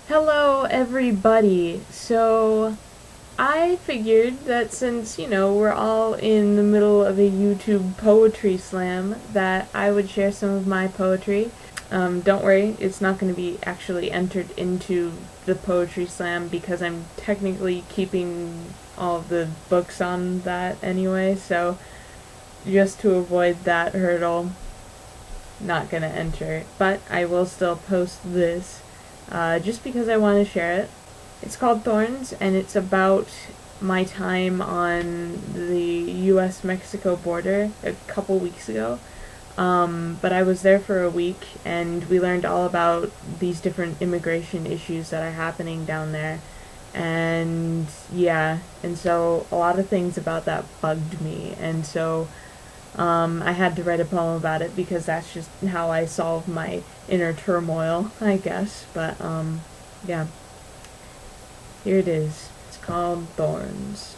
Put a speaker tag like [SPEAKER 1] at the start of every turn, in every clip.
[SPEAKER 1] Hello, everybody. So, I figured that since, we're all in the middle of a YouTube poetry slam, that I would share some of my poetry. Don't worry, it's not going to be actually entered into the poetry slam because I'm technically keeping all of the books on that anyway, so just to avoid that hurdle, not going to enter. But I will still post this. Just because I want to share it. It's called Thorns, and it's about my time on the U.S Mexico border a couple weeks ago. But I was there for a week, and we learned all about these different immigration issues that are happening down there. And yeah, and so a lot of things about that bugged me, and so I had to write a poem about it because that's just how I solve my inner turmoil, I guess. But, yeah. Here it is. It's called Thorns.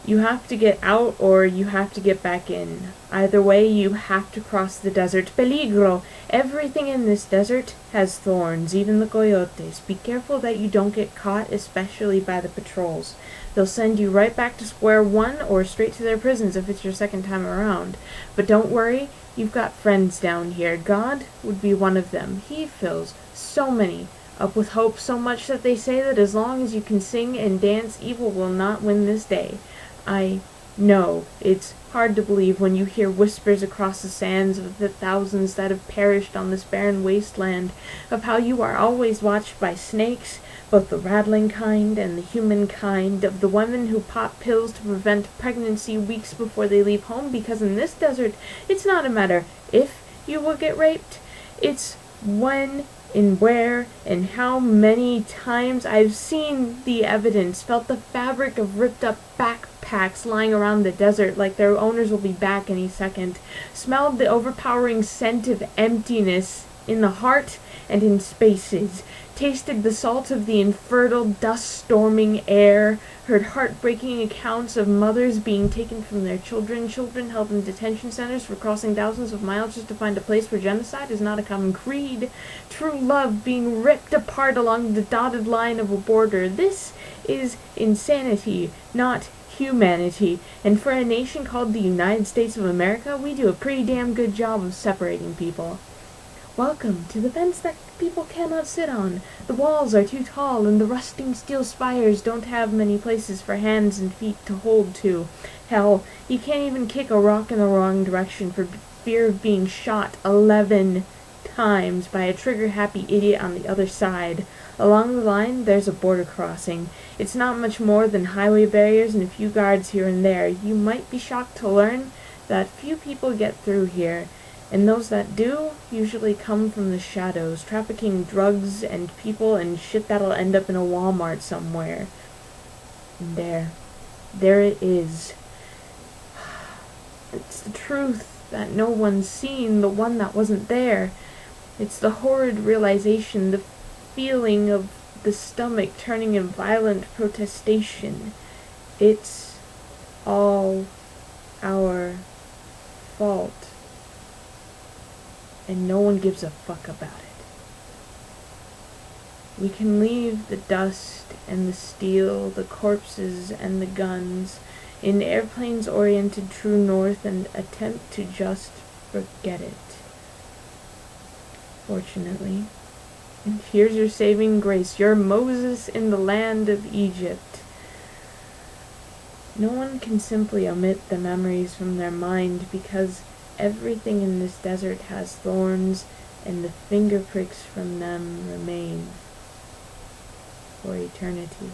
[SPEAKER 1] You have to get out or you have to get back in. Either way, you have to cross the desert. Peligro! Everything in this desert has thorns, even the coyotes. Be careful that you don't get caught, especially by the patrols. They'll send you right back to square one or straight to their prisons if it's your second time around. But don't worry, you've got friends down here. God would be one of them. He fills so many up with hope, so much that they say that as long as you can sing and dance, evil will not win this day. I know it's hard to believe when you hear whispers across the sands of the thousands that have perished on this barren wasteland, of how you are always watched by snakes, both the rattling kind and the human kind, of the women who pop pills to prevent pregnancy weeks before they leave home, because in this desert it's not a matter if you will get raped, it's when and where and how many times. I've seen the evidence, felt the fabric of ripped up backpacks lying around the desert like their owners will be back any second, smelled the overpowering scent of emptiness in the heart and in spaces, tasted the salt of the infertile dust-storming air, heard heartbreaking accounts of mothers being taken from their children, children held in detention centers for crossing thousands of miles just to find a place where genocide is not a common creed, true love being ripped apart along the dotted line of a border. This is insanity, not humanity, and for a nation called the United States of America, we do a pretty damn good job of separating people. Welcome to the fence that people cannot sit on. The walls are too tall, and the rusting steel spires don't have many places for hands and feet to hold to. Hell, you can't even kick a rock in the wrong direction for fear of being shot 11 times by a trigger-happy idiot on the other side. Along the line, there's a border crossing. It's not much more than highway barriers and a few guards here and there. You might be shocked to learn that few people get through here. And those that do usually come from the shadows, trafficking drugs and people and shit that'll end up in a Walmart somewhere. And there it is. It's the truth that no one's seen, the one that wasn't there. It's the horrid realization, the feeling of the stomach turning in violent protestation. It's all our fault. And no one gives a fuck about it. We can leave the dust and the steel, the corpses and the guns in airplanes oriented true north and attempt to just forget it. Fortunately. And here's your saving grace, your Moses in the land of Egypt. No one can simply omit the memories from their mind because everything in this desert has thorns, and the finger pricks from them remain for eternity.